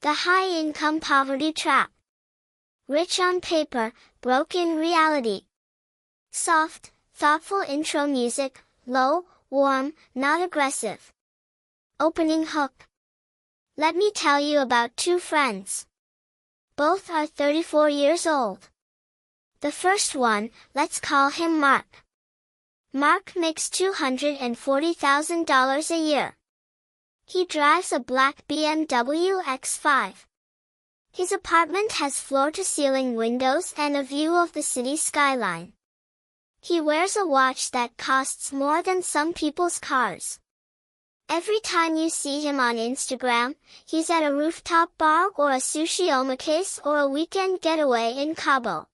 The high-income poverty trap. Rich on paper, broke in reality. Soft, thoughtful intro music, low, warm, not aggressive. Opening hook. Let me tell you about two friends. Both are 34 years old. The first one, let's call him Mark. Mark makes $240,000 a year. He drives a black BMW X5. His apartment has floor-to-ceiling windows and a view of the city skyline. He wears a watch that costs more than some people's cars. Every time you see him on Instagram, he's at a rooftop bar or a sushi omakase or a weekend getaway in Cabo.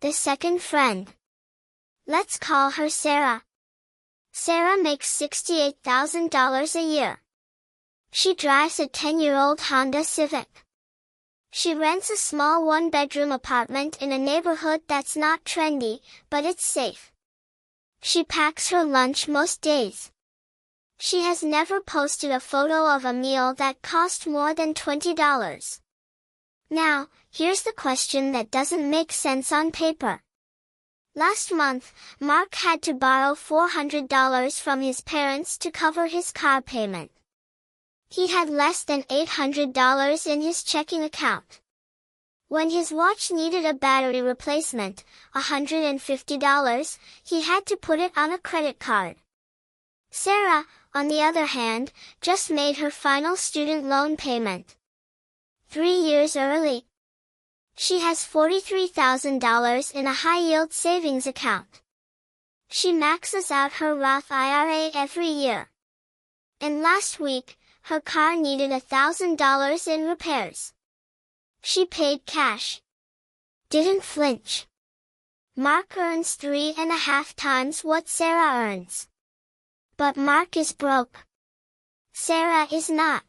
The second friend. Let's call her Sarah. Sarah makes $68,000 a year. She drives a 10-year-old Honda Civic. She rents a small one-bedroom apartment in a neighborhood that's not trendy, but it's safe. She packs her lunch most days. She has never posted a photo of a meal that cost more than $20. Now, here's the question that doesn't make sense on paper. Last month, Mark had to borrow $400 from his parents to cover his car payment. He had less than $800 in his checking account. When his watch needed a battery replacement, $150, he had to put it on a credit card. Sarah, on the other hand, just made her final student loan payment. 3 years early. She has $43,000 in a high-yield savings account. She maxes out her Roth IRA every year. And last week, her car needed $1,000 in repairs. She paid cash. Didn't flinch. Mark earns 3.5 times what Sarah earns. But Mark is broke. Sarah is not.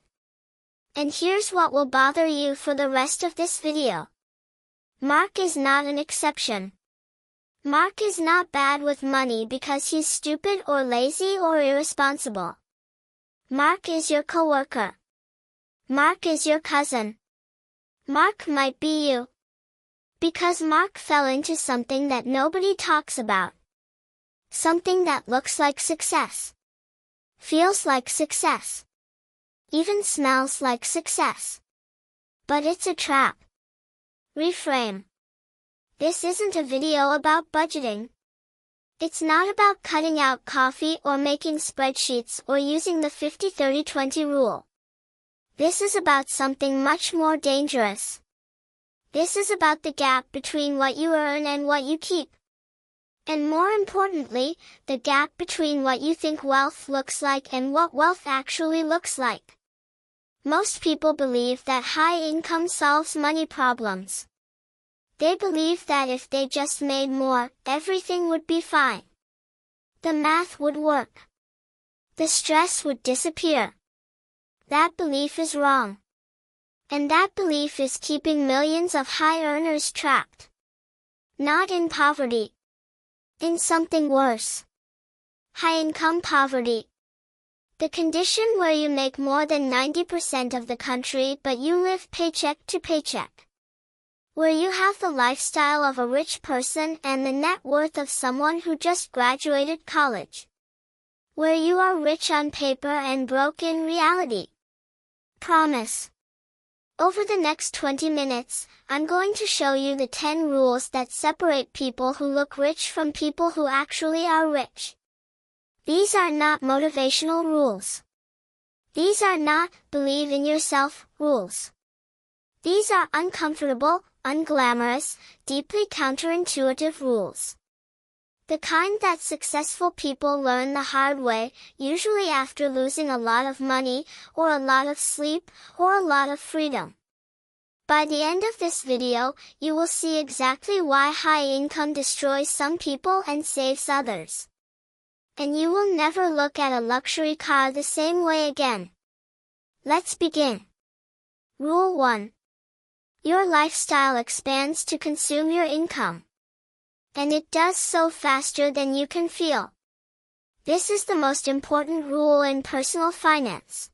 And here's what will bother you for the rest of this video. Mark is not an exception. Mark is not bad with money because he's stupid or lazy or irresponsible. Mark is your coworker. Mark is your cousin. Mark might be you. Because Mark fell into something that nobody talks about. Something that looks like success. Feels like success. Even smells like success. But it's a trap. Reframe. This isn't a video about budgeting. It's not about cutting out coffee or making spreadsheets or using the 50-30-20 rule. This is about something much more dangerous. This is about the gap between what you earn and what you keep. And more importantly, the gap between what you think wealth looks like and what wealth actually looks like. Most people believe that high income solves money problems. They believe that if they just made more, everything would be fine. The math would work. The stress would disappear. That belief is wrong. And that belief is keeping millions of high earners trapped. Not in poverty. In something worse. High-income poverty. The condition where you make more than 90% of the country but you live paycheck to paycheck. Where you have the lifestyle of a rich person and the net worth of someone who just graduated college. Where you are rich on paper and broke in reality. Promise. Over the next 20 minutes, I'm going to show you the 10 rules that separate people who look rich from people who actually are rich. These are not motivational rules. These are not believe in yourself rules. These are uncomfortable, unglamorous, deeply counterintuitive rules. The kind that successful people learn the hard way, usually after losing a lot of money, or a lot of sleep, or a lot of freedom. By the end of this video, you will see exactly why high income destroys some people and saves others. And you will never look at a luxury car the same way again. Let's begin. Rule 1. Your lifestyle expands to consume your income. And it does so faster than you can feel. This is the most important rule in personal finance.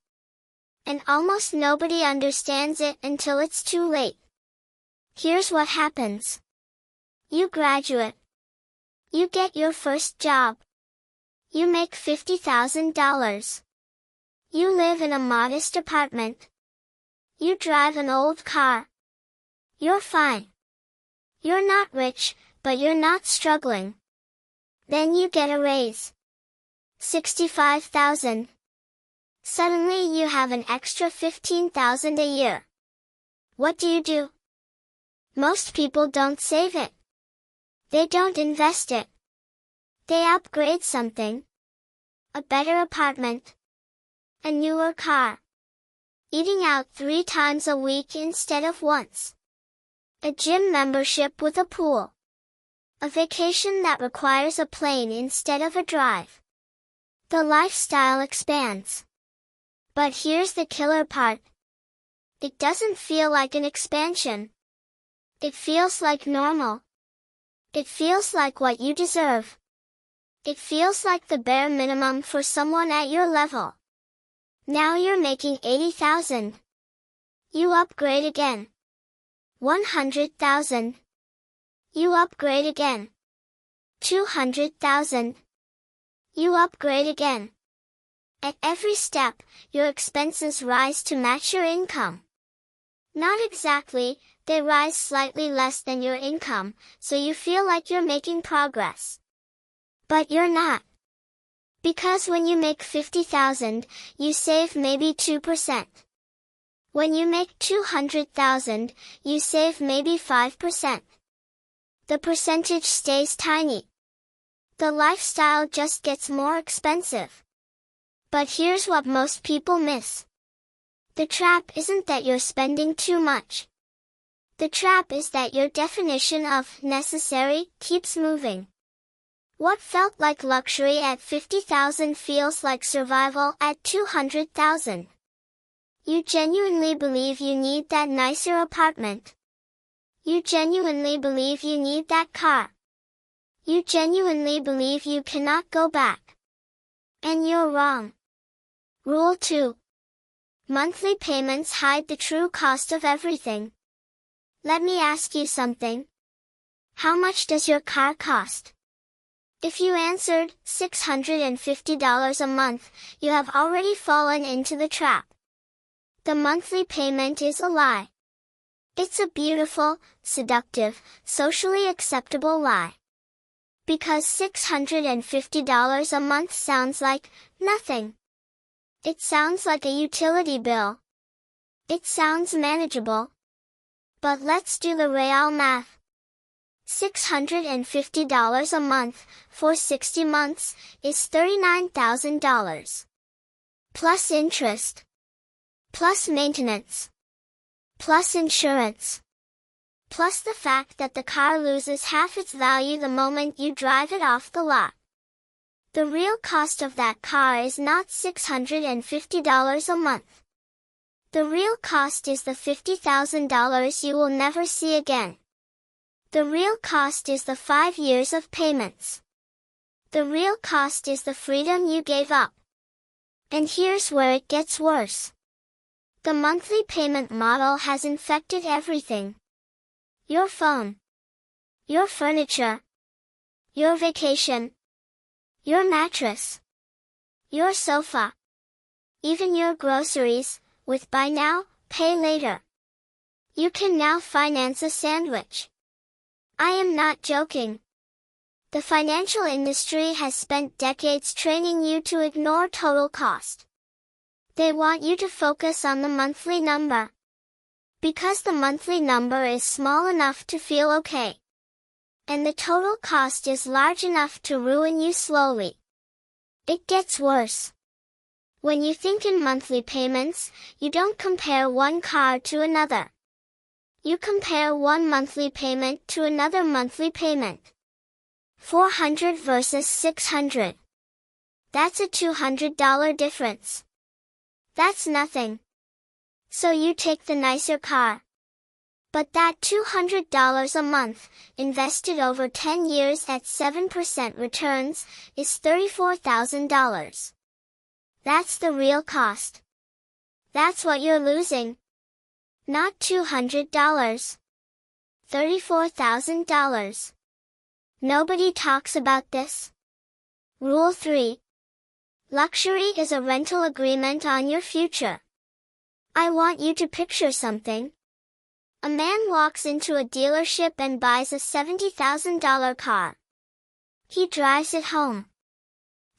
and almost nobody understands it until it's too late. Here's what happens. You graduate. You get your first job. You make $50,000. You live in a modest apartment. You drive an old car. You're fine. You're not rich, but you're not struggling. Then you get a raise. $65,000. Suddenly you have an extra $15,000 a year. What do? Most people don't save it. They don't invest it. They upgrade something. A better apartment. A newer car. Eating out 3 times a week instead of once. A gym membership with a pool. A vacation that requires a plane instead of a drive. The lifestyle expands. But here's the killer part. It doesn't feel like an expansion. It feels like normal. It feels like what you deserve. It feels like the bare minimum for someone at your level. Now you're making $80,000. You upgrade again. $100,000. You upgrade again. $200,000. You upgrade again. At every step, your expenses rise to match your income. Not exactly, they rise slightly less than your income, so you feel like you're making progress. But you're not. Because when you make $50,000, you save maybe 2%. When you make $200,000, you save maybe 5%. The percentage stays tiny. The lifestyle just gets more expensive. But here's what most people miss. The trap isn't that you're spending too much. The trap is that your definition of necessary keeps moving. What felt like luxury at $50,000 feels like survival at $200,000. You genuinely believe you need that nicer apartment. You genuinely believe you need that car. You genuinely believe you cannot go back. And you're wrong. Rule 2. Monthly payments hide the true cost of everything. Let me ask you something. How much does your car cost? If you answered $650 a month, you have already fallen into the trap. The monthly payment is a lie. It's a beautiful, seductive, socially acceptable lie. Because $650 a month sounds like nothing. It sounds like a utility bill. It sounds manageable. But let's do the real math. $650 a month, for 60 months, is $39,000. Plus interest. Plus maintenance. Plus insurance. Plus the fact that the car loses half its value the moment you drive it off the lot. The real cost of that car is not $650 a month. The real cost is the $50,000 you will never see again. The real cost is the 5 years of payments. The real cost is the freedom you gave up. And here's where it gets worse. The monthly payment model has infected everything. Your phone. Your furniture. Your vacation. Your mattress. Your sofa. Even your groceries, with buy now, pay later. You can now finance a sandwich. I am not joking. The financial industry has spent decades training you to ignore total cost. They want you to focus on the monthly number. Because the monthly number is small enough to feel okay. And the total cost is large enough to ruin you slowly. It gets worse. When you think in monthly payments, you don't compare one car to another. You compare one monthly payment to another monthly payment. $400 versus $600. That's a $200 difference. That's nothing. So you take the nicer car. But that $200 a month, invested over 10 years at 7% returns, is $34,000. That's the real cost. That's what you're losing. Not $200. $34,000. Nobody talks about this. Rule 3. Luxury is a rental agreement on your future. I want you to picture something. A man walks into a dealership and buys a $70,000 car. He drives it home.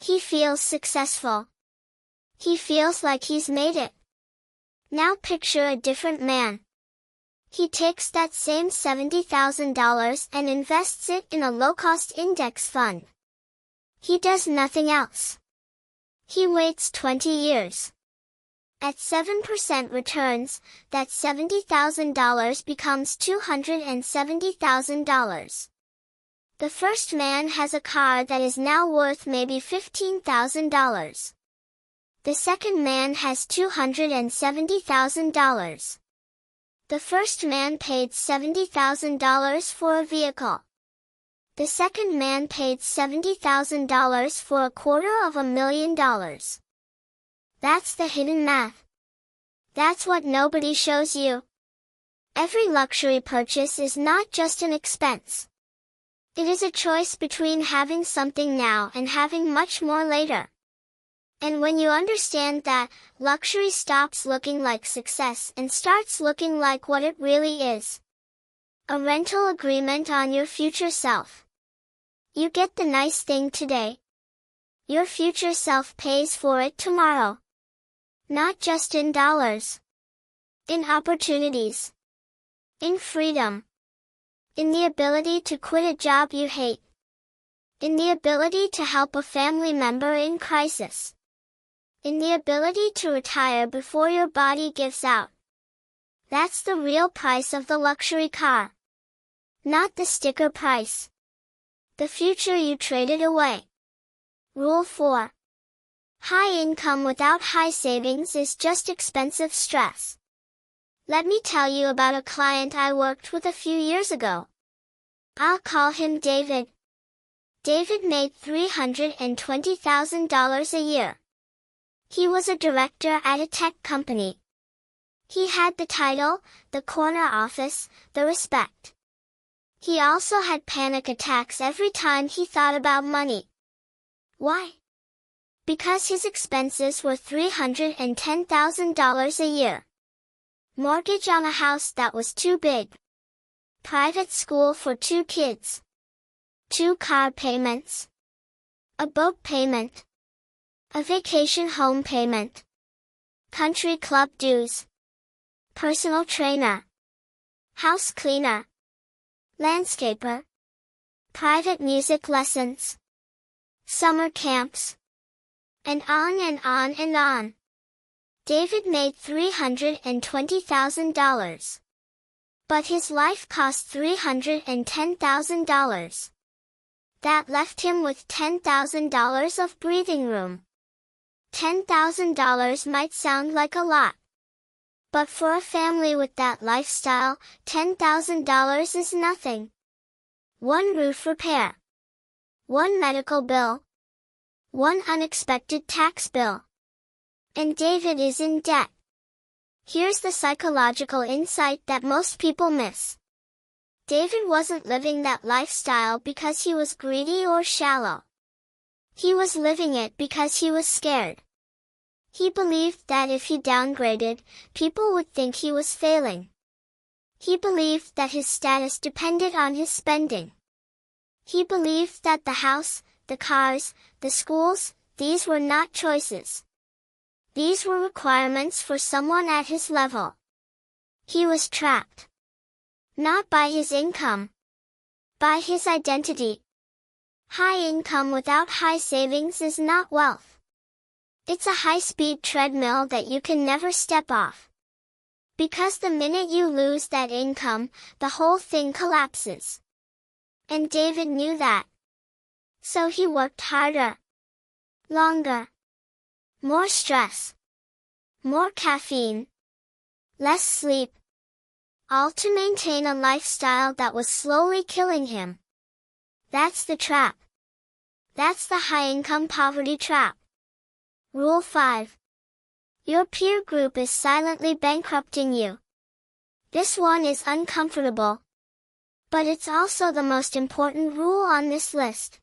He feels successful. He feels like he's made it. Now picture a different man. He takes that same $70,000 and invests it in a low-cost index fund. He does nothing else. He waits 20 years. At 7% returns, that $70,000 becomes $270,000. The first man has a car that is now worth maybe $15,000. The second man has $270,000. The first man paid $70,000 for a vehicle. The second man paid $70,000 for $250,000. That's the hidden math. That's what nobody shows you. Every luxury purchase is not just an expense. It is a choice between having something now and having much more later. And when you understand that, luxury stops looking like success and starts looking like what it really is. A rental agreement on your future self. You get the nice thing today. Your future self pays for it tomorrow. Not just in dollars. In opportunities. In freedom. In the ability to quit a job you hate. In the ability to help a family member in crisis. In the ability to retire before your body gives out. That's the real price of the luxury car. Not the sticker price. The future you traded away. Rule 4. High income without high savings is just expensive stress. Let me tell you about a client I worked with a few years ago. I'll call him David. David made $320,000 a year. He was a director at a tech company. He had the title, the corner office, the respect. He also had panic attacks every time he thought about money. Why? Because his expenses were $310,000 a year. Mortgage on a house that was too big. Private school for 2 kids. 2 car payments. A boat payment. A vacation home payment. Country club dues. Personal trainer. House cleaner. Landscaper. Private music lessons. Summer camps. And on and on and on. David made $320,000. But his life cost $310,000. That left him with $10,000 of breathing room. $10,000 might sound like a lot. But for a family with that lifestyle, $10,000 is nothing. 1 roof repair. 1 medical bill. 1 unexpected tax bill. And David is in debt. Here's the psychological insight that most people miss. David wasn't living that lifestyle because he was greedy or shallow. He was living it because he was scared. He believed that if he downgraded, people would think he was failing. He believed that his status depended on his spending. He believed that the house, the cars, the schools, these were not choices. These were requirements for someone at his level. He was trapped. Not by his income. By his identity. High income without high savings is not wealth. It's a high-speed treadmill that you can never step off. Because the minute you lose that income, the whole thing collapses. And David knew that. So he worked harder. Longer. More stress. More caffeine. Less sleep. All to maintain a lifestyle that was slowly killing him. That's the trap. That's the high-income poverty trap. Rule 5. Your peer group is silently bankrupting you. This one is uncomfortable. But it's also the most important rule on this list.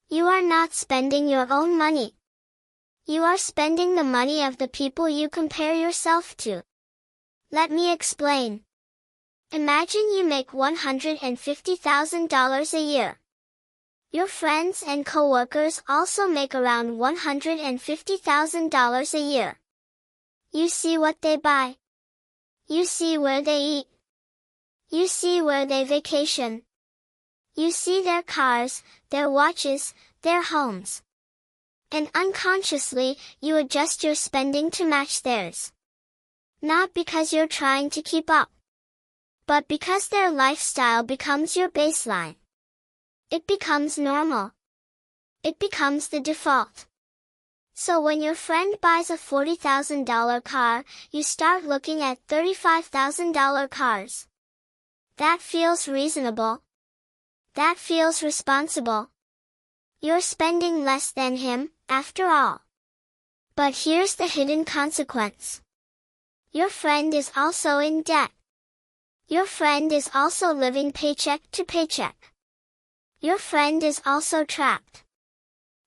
You are not spending your own money. You are spending the money of the people you compare yourself to. Let me explain. Imagine you make $150,000 a year. Your friends and coworkers also make around $150,000 a year. You see what they buy. You see where they eat. You see where they vacation. You see their cars, their watches, their homes. And unconsciously, you adjust your spending to match theirs. Not because you're trying to keep up, but because their lifestyle becomes your baseline. It becomes normal. It becomes the default. So when your friend buys a $40,000 car, you start looking at $35,000 cars. That feels reasonable. That feels responsible. You're spending less than him, after all. But here's the hidden consequence. Your friend is also in debt. Your friend is also living paycheck to paycheck. Your friend is also trapped.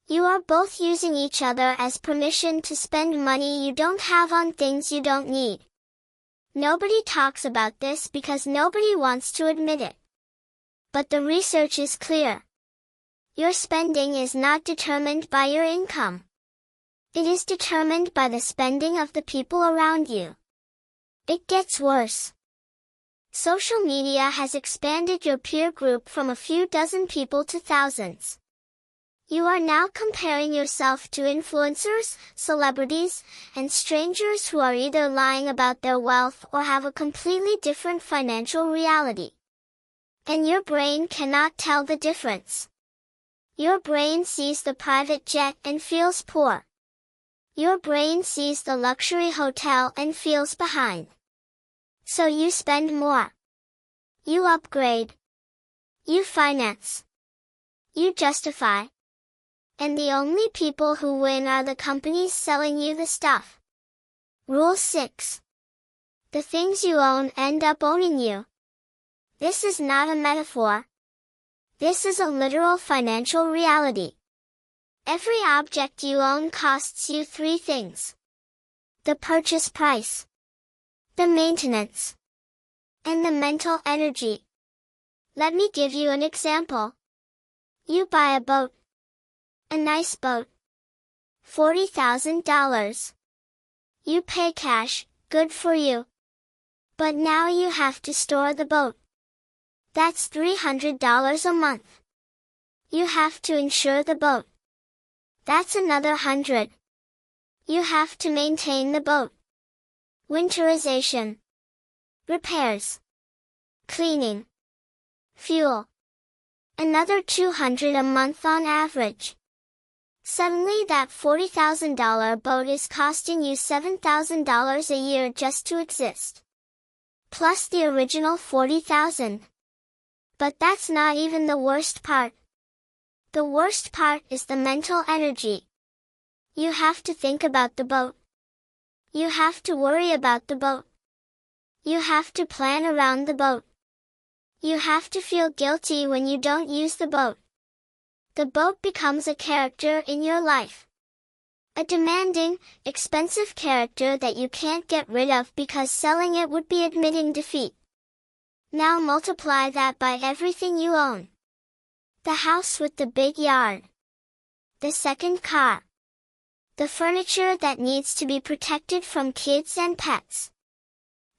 You are both using each other as permission to spend money you don't have on things you don't need. Nobody talks about this because nobody wants to admit it. But the research is clear. Your spending is not determined by your income. It is determined by the spending of the people around you. It gets worse. Social media has expanded your peer group from a few dozen people to thousands. You are now comparing yourself to influencers, celebrities, and strangers who are either lying about their wealth or have a completely different financial reality. And your brain cannot tell the difference. Your brain sees the private jet and feels poor. Your brain sees the luxury hotel and feels behind. So you spend more. You upgrade. You finance. You justify. And the only people who win are the companies selling you the stuff. Rule 6. The things you own end up owning you. This is not a metaphor. This is a literal financial reality. Every object you own costs you 3 things. The purchase price, the maintenance, and the mental energy. Let me give you an example. You buy a boat. A nice boat. $40,000. You pay cash, good for you. But now you have to store the boat. That's $300 a month. You have to insure the boat. That's another $100. You have to maintain the boat. Winterization. Repairs. Cleaning. Fuel. Another $200 a month on average. Suddenly that $40,000 boat is costing you $7,000 a year just to exist. Plus the original $40,000. But that's not even the worst part. The worst part is the mental energy. You have to think about the boat. You have to worry about the boat. You have to plan around the boat. You have to feel guilty when you don't use the boat. The boat becomes a character in your life. A demanding, expensive character that you can't get rid of because selling it would be admitting defeat. Now multiply that by everything you own. The house with the big yard. The second car. The furniture that needs to be protected from kids and pets.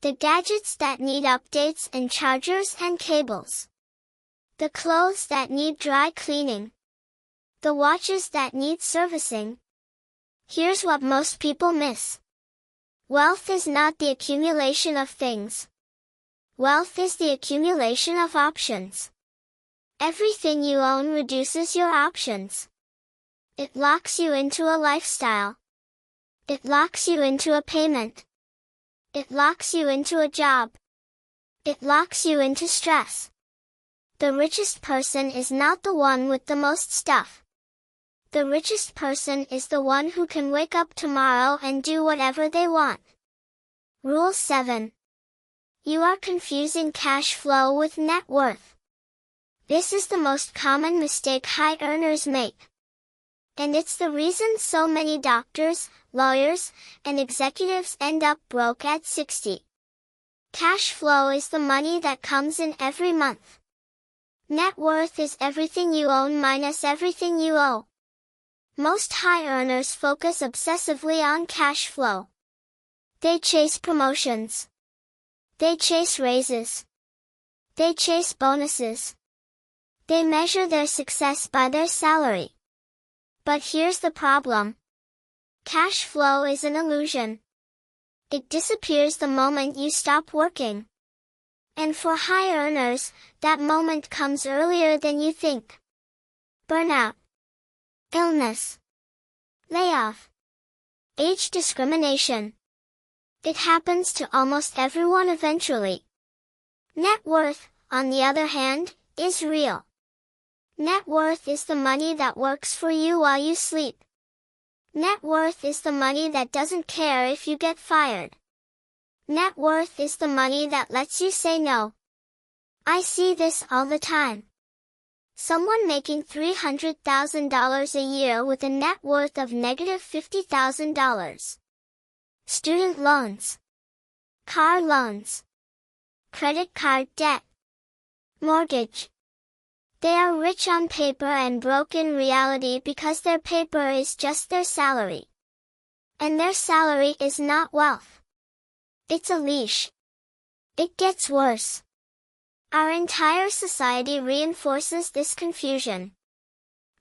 The gadgets that need updates and chargers and cables. The clothes that need dry cleaning. The watches that need servicing. Here's what most people miss. Wealth is not the accumulation of things. Wealth is the accumulation of options. Everything you own reduces your options. It locks you into a lifestyle. It locks you into a payment. It locks you into a job. It locks you into stress. The richest person is not the one with the most stuff. The richest person is the one who can wake up tomorrow and do whatever they want. Rule 7. You are confusing cash flow with net worth. This is the most common mistake high earners make. And it's the reason so many doctors, lawyers, and executives end up broke at 60. Cash flow is the money that comes in every month. Net worth is everything you own minus everything you owe. Most high earners focus obsessively on cash flow. They chase promotions. They chase raises. They chase bonuses. They measure their success by their salary. But here's the problem. Cash flow is an illusion. It disappears the moment you stop working. And for high earners, that moment comes earlier than you think. Burnout. Illness. Layoff. Age discrimination. It happens to almost everyone eventually. Net worth, on the other hand, is real. Net worth is the money that works for you while you sleep. Net worth is the money that doesn't care if you get fired. Net worth is the money that lets you say no. I see this all the time. Someone making $300,000 a year with a net worth of negative $50,000. Student loans. Car loans. Credit card debt. Mortgage. They are rich on paper and broke in reality because their paper is just their salary. And their salary is not wealth. It's a leash. It gets worse. Our entire society reinforces this confusion.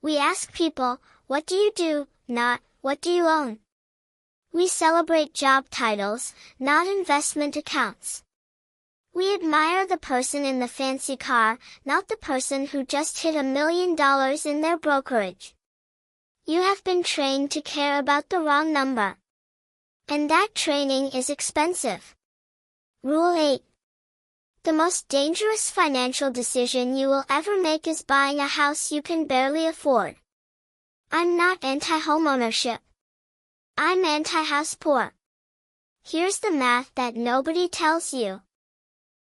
We ask people, what do you do, not, what do you own? We celebrate job titles, not investment accounts. We admire the person in the fancy car, not the person who just hit $1 million in their brokerage. You have been trained to care about the wrong number. And that training is expensive. Rule 8. The most dangerous financial decision you will ever make is buying a house you can barely afford. I'm not anti-homeownership. I'm anti-house poor. Here's the math that nobody tells you.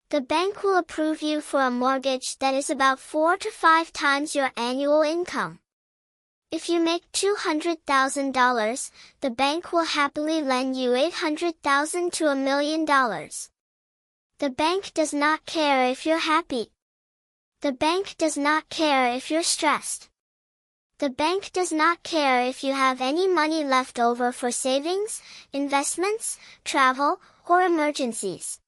The bank will approve you for a mortgage that is about 4 to 5 times your annual income. If you make $200,000, the bank will happily lend you $800,000 to $1 million. The bank does not care if you're happy. The bank does not care if you're stressed. The bank does not care if you have any money left over for savings, investments, travel, or emergencies.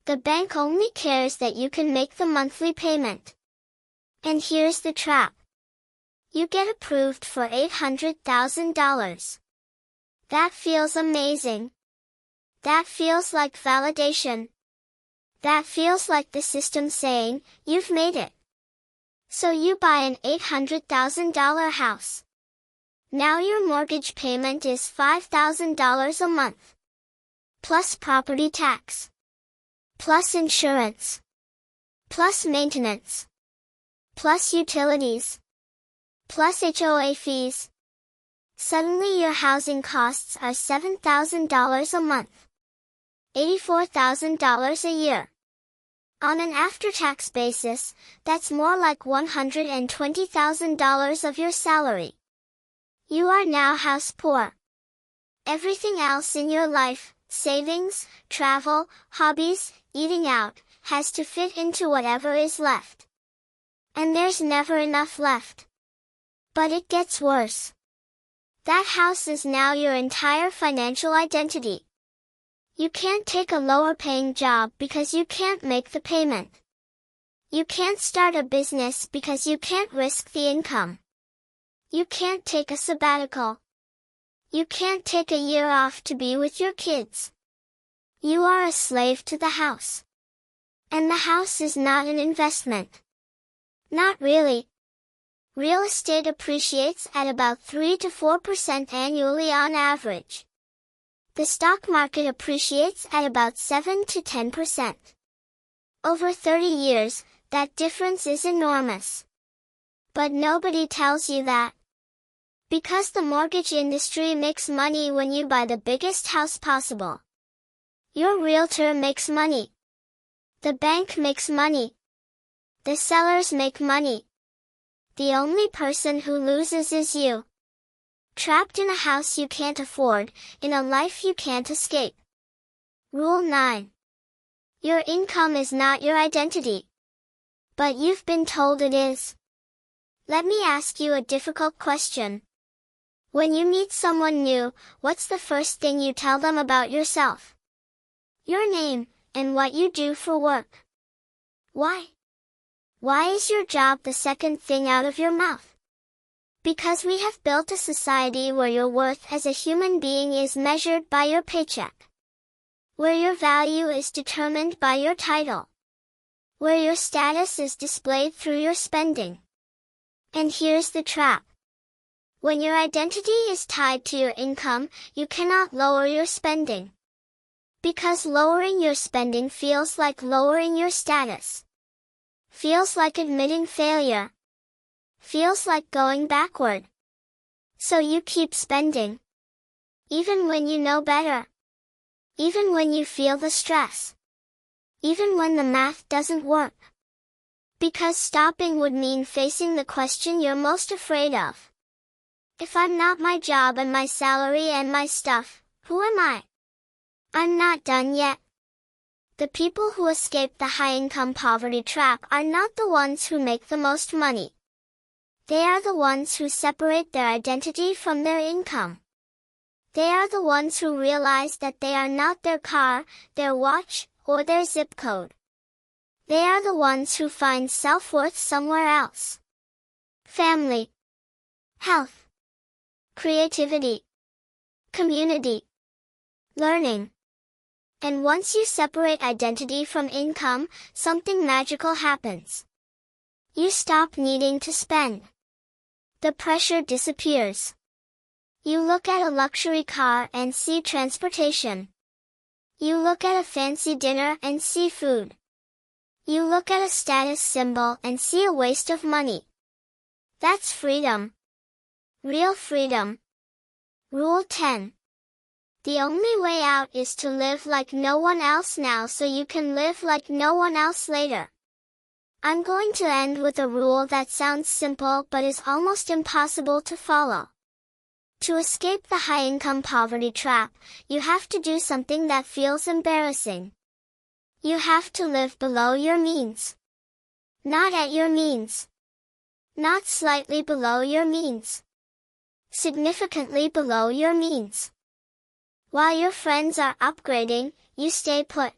The bank only cares that you can make the monthly payment. And here's the trap. You get approved for $800,000. That feels amazing. That feels like validation. That feels like the system saying, you've made it. So you buy an $800,000 house. Now your mortgage payment is $5,000 a month. Plus property tax. Plus insurance. Plus maintenance. Plus utilities. Plus HOA fees. Suddenly your housing costs are $7,000 a month. $84,000 a year. On an after-tax basis, that's more like $120,000 of your salary. You are now house poor. Everything else in your life, savings, travel, hobbies, eating out, has to fit into whatever is left. And there's never enough left. But it gets worse. That house is now your entire financial identity. You can't take a lower-paying job because you can't make the payment. You can't start a business because you can't risk the income. You can't take a sabbatical. You can't take a year off to be with your kids. You are a slave to the house. And the house is not an investment. Not really. Real estate appreciates at about 3 to 4% annually on average. The stock market appreciates at about 7 to 10%. Over 30 years, that difference is enormous. But nobody tells you that. Because the mortgage industry makes money when you buy the biggest house possible. Your realtor makes money. The bank makes money. The sellers make money. The only person who loses is you. Trapped in a house you can't afford, in a life you can't escape. Rule 9. Your income is not your identity. But you've been told it is. Let me ask you a difficult question. When you meet someone new, what's the first thing you tell them about yourself? Your name, and what you do for work. Why? Why is your job the second thing out of your mouth? Because we have built a society where your worth as a human being is measured by your paycheck. Where your value is determined by your title. Where your status is displayed through your spending. And here's the trap. When your identity is tied to your income, you cannot lower your spending. Because lowering your spending feels like lowering your status. Feels like admitting failure. Feels like going backward. So you keep spending. Even when you know better. Even when you feel the stress. Even when the math doesn't work. Because stopping would mean facing the question you're most afraid of. If I'm not my job and my salary and my stuff, who am I? I'm not done yet. The people who escape the high-income poverty trap are not the ones who make the most money. They are the ones who separate their identity from their income. They are the ones who realize that they are not their car, their watch, or their zip code. They are the ones who find self-worth somewhere else. Family, health, creativity, community, learning. And once you separate identity from income, something magical happens. You stop needing to spend. The pressure disappears. You look at a luxury car and see transportation. You look at a fancy dinner and see food. You look at a status symbol and see a waste of money. That's freedom. Real freedom. Rule 10. The only way out is to live like no one else now so you can live like no one else later. I'm going to end with a rule that sounds simple but is almost impossible to follow. To escape the high-income poverty trap, you have to do something that feels embarrassing. You have to live below your means. Not at your means. Not slightly below your means. Significantly below your means. While your friends are upgrading, you stay put.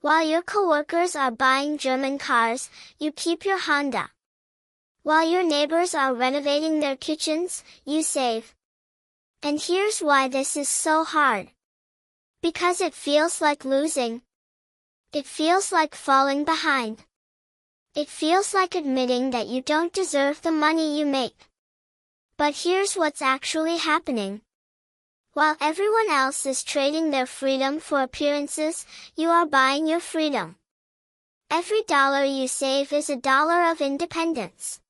While your coworkers are buying German cars, you keep your Honda. While your neighbors are renovating their kitchens, you save. And here's why this is so hard. Because it feels like losing. It feels like falling behind. It feels like admitting that you don't deserve the money you make. But here's what's actually happening. While everyone else is trading their freedom for appearances, you are buying your freedom. Every dollar you save is a dollar of independence.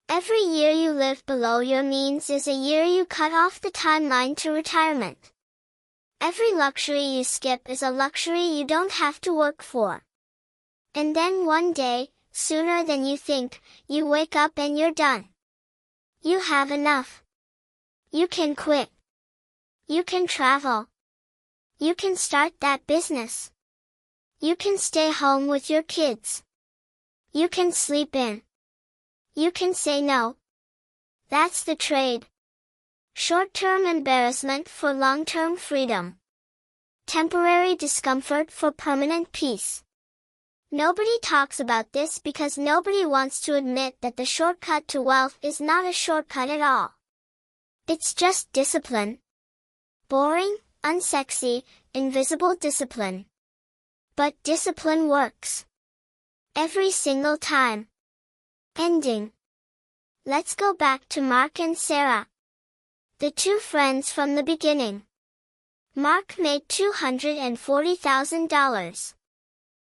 Every year you live below your means is a year you cut off the timeline to retirement. Every luxury you skip is a luxury you don't have to work for. And then one day, sooner than you think, you wake up and you're done. You have enough. You can quit. You can travel. You can start that business. You can stay home with your kids. You can sleep in. You can say no. That's the trade. Short-term embarrassment for long-term freedom. Temporary discomfort for permanent peace. Nobody talks about this because nobody wants to admit that the shortcut to wealth is not a shortcut at all. It's just discipline. Boring, unsexy, invisible discipline. But discipline works. Every single time. Ending. Let's go back to Mark and Sarah. The two friends from the beginning. Mark made $240,000.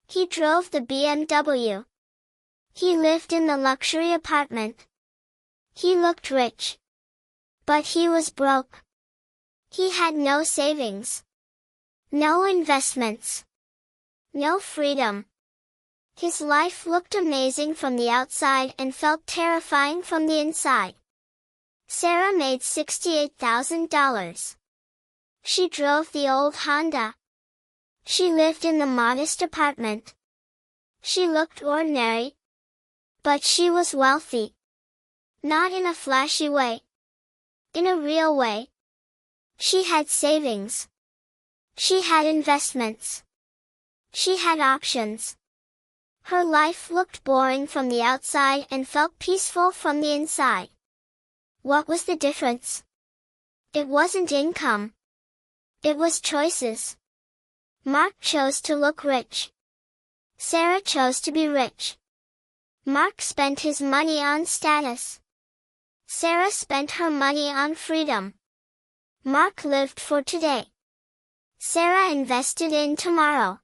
He drove the BMW. He lived in the luxury apartment. He looked rich. But he was broke. He had no savings, no investments, no freedom. His life looked amazing from the outside and felt terrifying from the inside. Sarah made $68,000. She drove the old Honda. She lived in the modest apartment. She looked ordinary, but she was wealthy. Not in a flashy way. In a real way. She had savings. She had investments. She had options. Her life looked boring from the outside and felt peaceful from the inside. What was the difference? It wasn't income. It was choices. Mark chose to look rich. Sarah chose to be rich. Mark spent his money on status. Sarah spent her money on freedom. Mark lived for today. Sarah invested in tomorrow.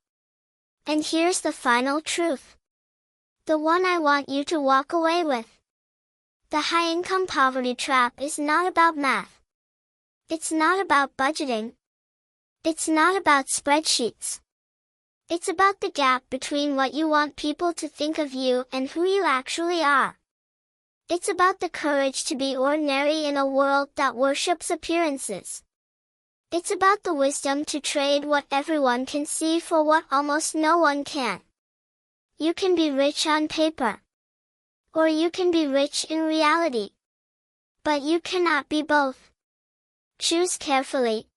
And here's the final truth. The one I want you to walk away with. The high-income poverty trap is not about math. It's not about budgeting. It's not about spreadsheets. It's about the gap between what you want people to think of you and who you actually are. It's about the courage to be ordinary in a world that worships appearances. It's about the wisdom to trade what everyone can see for what almost no one can. You can be rich on paper. Or you can be rich in reality. But you cannot be both. Choose carefully.